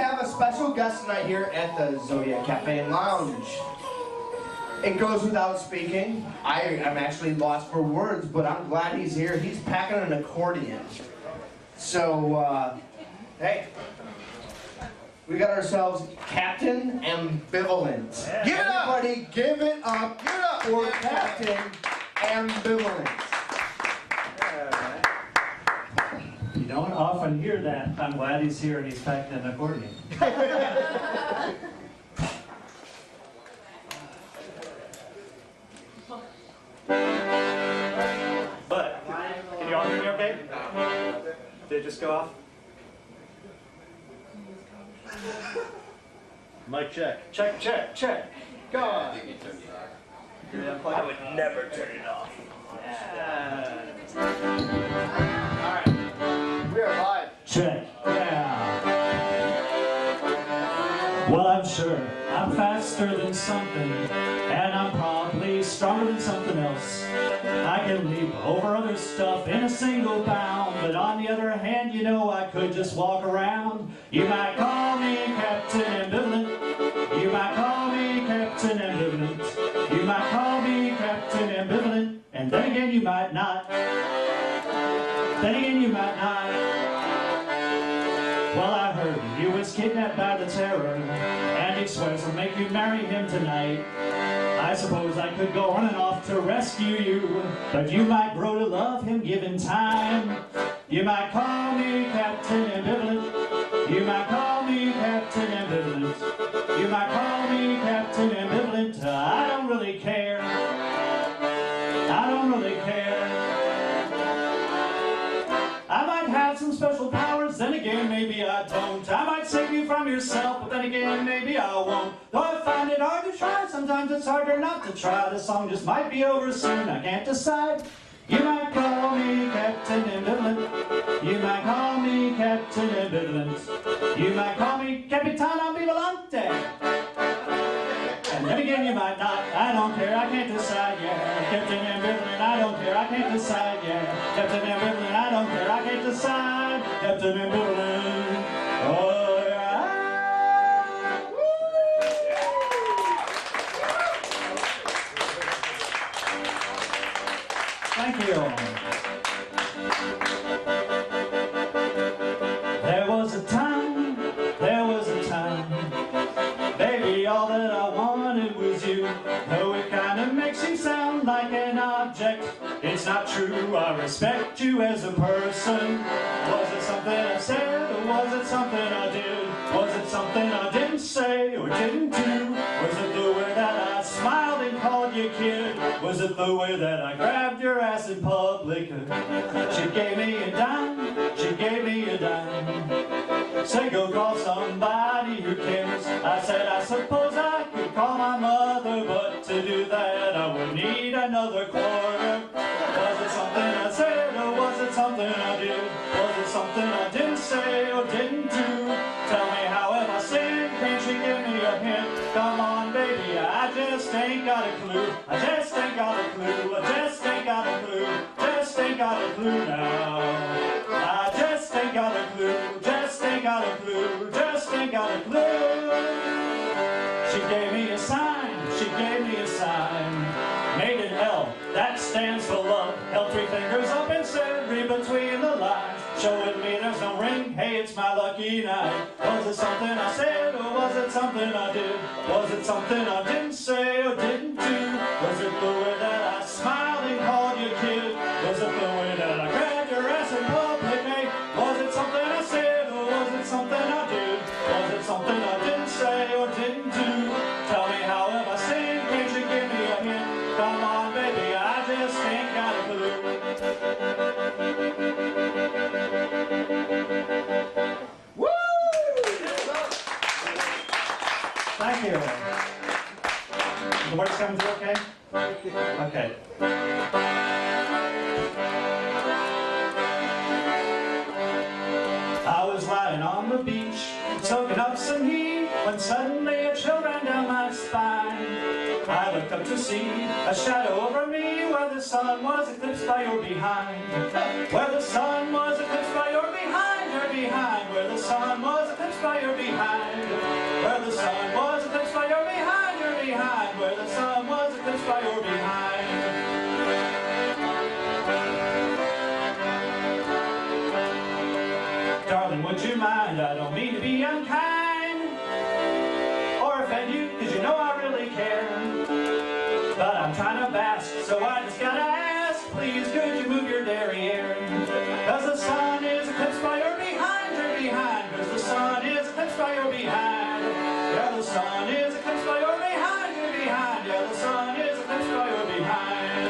have a special guest tonight here at the Zodiac Café and Lounge. It goes without speaking. I'm actually lost for words, but I'm glad he's here. He's packing an accordion. So, hey, we got ourselves Captain Ambivalent. Yeah. Give it up! Everybody, give it up! Give it up for Captain Ambivalent. You don't often hear that. I'm glad he's here and he's packing an accordion. But, can you all hear me okay? Did it just go off? Mic check. Check, check, check. Go on. I would never turn it off. Yeah. Alright. We are live. Check. Yeah. Well, I'm sure I'm faster than something, and I'm probably stronger than something else. I can leap over other stuff in a single bound, but on the other hand, you know, I could just walk around. You might call me Captain Ambivalent. You might call me Captain Ambivalent. You might call me Captain Ambivalent. And then again, you might not. Then again, you might not. Well, I heard you was kidnapped by the terror, and he swears he'll make you marry him tonight. I suppose I could go running off to rescue you, but you might grow to love him given time. You might call me Captain Ambivalent. You might call me Captain Ambivalent. You might call me Captain Ambivalent. I don't really care. I don't really care. I might have some special powers, then again maybe I don't. I might save you from yourself, but then again maybe I won't. Though I find it hard to try, sometimes it's harder not to try. The song just might be over soon, I can't decide. You might call me Captain Ambivalent. You might call me Captain Ambivalent. You might call me Capitan Ambivalente. And then again you might not. I don't care, I can't decide, yeah. Captain Ambivalent, I don't care, I can't decide, yeah. Captain Ambivalent, I don't care, I can't decide. Captain Ambivalent, oh yeah. Thank you. There was a time, baby, all that I wanted was you. Though it kinda makes you sound like an object, it's not true, I respect you as a person. Was it something I said, or was it something I did? Was it something I didn't say, or didn't do? Was it the way that I smiled and called you kid? Was it the way that I grabbed your ass in public? She gave me a dime, she gave me a dime. Said go call somebody who cares. I said I suppose I could call my mother, but to do that I would need another quarter. Was it something I said, or was it something I did? Was it something I didn't say or didn't do? Tell me how have I sinned, can't you give me a hint? Come on baby, I just ain't got a clue. I just ain't got a clue, I just ain't got a clue. Just ain't got a clue now. I just ain't got a clue, just ain't got a clue, just ain't got a clue. She gave me a sign, she gave me a sign. Made an L, that stands for love. Held 3 fingers up and said, read between the lines. Showing me there's no ring, hey, it's my lucky night. Was it something I said, or was it something I did? Was it something I didn't say or didn't do? Was it the way that I smiled and called you kid? Was it the way that I grabbed your ass in public, hey? Was it something I said, or was it something I did? Was it something I didn't say or didn't do? Tell me how have I sinned, can't you give me a hint? Come on baby, I just ain't got a clue. Thank you. The words coming through okay? Okay. I was lying on the beach, soaking up some heat, when suddenly a chill ran down my spine. I looked up to see a shadow over me, where the sun was eclipsed by your behind. Where the sun was eclipsed by your behind. Your your behind, where the sun was eclipsed by your behind. Where the sun was eclipsed by your behind, where the sun was eclipsed by your behind. Darling, would you mind? I don't mean to be unkind or offend you, cause you know I really care. But I'm trying to bask, so I just gotta ask, please could you move your derriere? Cause the sun is eclipsed by your behind, cause the sun is eclipsed by your behind. Yeah, the sun is eclipsed by your behind, yeah, the sun is eclipsed by your behind.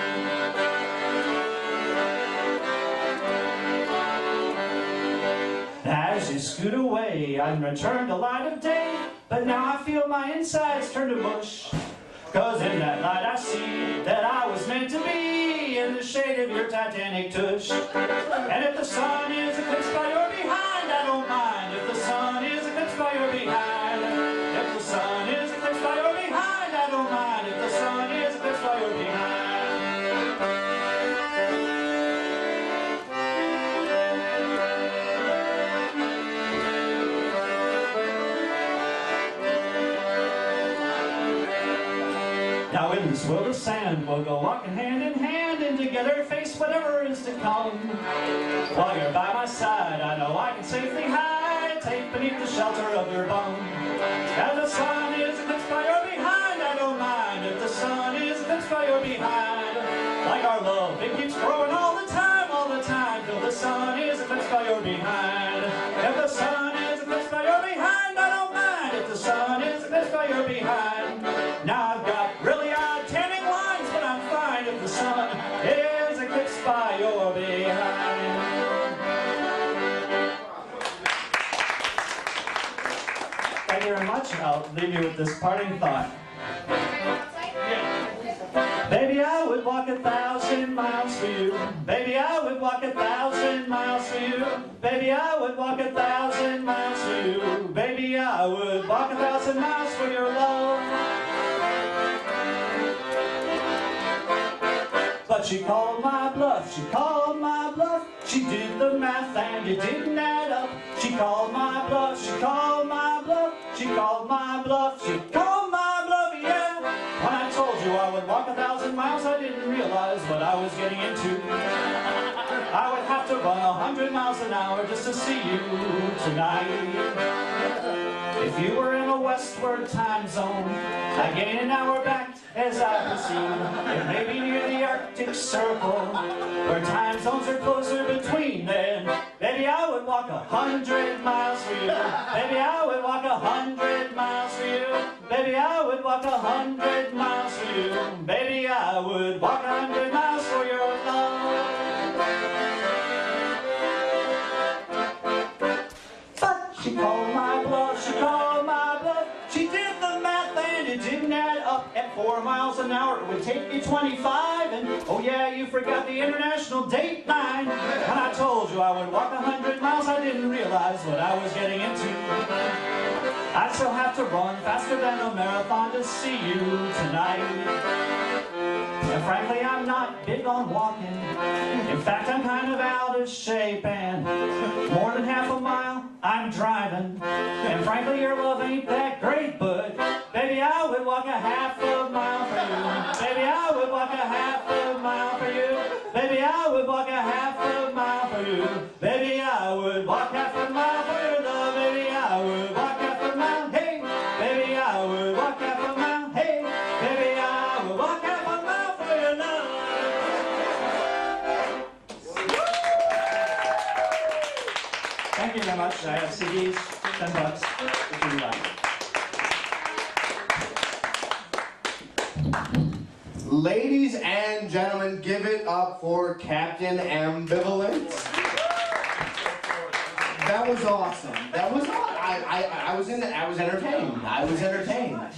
As you scoot away, I'm returned to light of day, but now I feel my insides turn to mush. Cause in that light I see that I was meant to be in the shade of your Titanic tush. And if the sun is eclipsed by your behind, I don't mind. If the sun is eclipsed by your behind, if the sun is eclipsed by your behind, I don't mind. If the sun is eclipsed by your behind. Now in this world of sand, we'll go walking hand in hand, and together face whatever is to come. While you're by my side, I know I can safely hide, take beneath the shelter of your bum. As the sun is eclipsed by your behind, I don't mind. If the sun is eclipsed by your behind, like our love, it keeps growing all the time, till the sun is eclipsed by your behind. If the sun is eclipsed by your behind, I don't mind. If the sun is eclipsed by your behind. Now I've got really odd tanning lines, but I'm fine if the sun is eclipsed by your behind. Thank you very much. I'll leave you with this parting thought. Baby, I would walk 1,000 miles for you. Baby, I would walk 1,000 miles for you. Baby, I would walk 1,000 miles for you. Baby, I would walk 1,000 miles for your love. But she called my bluff, she called my bluff. She did the math and it didn't add up. She called my bluff, she called my bluff. She called my bluff, she called my bluff, yeah. When I told you I would walk 1,000 miles, I didn't realize what I was getting into. I would have to run 100 miles an hour just to see you tonight. If you were in a westward time zone, I gain an hour back as I proceed. It may be near the Arctic Circle, where time zones are closer between. Then, baby, I would walk 100 miles for you. Baby, I would walk 100 miles for you. Baby, I would walk 100 miles for you. Baby, I would walk 100 miles for your love. But she called my bluff, she called my bluff. She did the math and it didn't add up. At 4 miles an hour it would take you 25. And oh yeah, you forgot the international date line. When I told you I would walk 100 miles, I didn't realize what I was getting into. I still have to run faster than a marathon to see you tonight. And frankly, I'm not big on walking. In fact, I'm kind of out of shape, and more than half a mile I'm driving. And frankly, your love ain't that great, but baby, I would walk a half a mile for you. Baby, I would walk a half a mile for you. Baby, I would walk a half a mile for you. Baby, I would walk half a mile for your love. Baby, I would walk half a mile. Hey, baby, I would walk half a mile. Hey, baby, I would walk half a mile for your love. Thank you very much. I have CDs, $10 if you like. Ladies and gentlemen, give it up for Captain Ambivalent. That was awesome. That was awesome. I was entertained. I was entertained.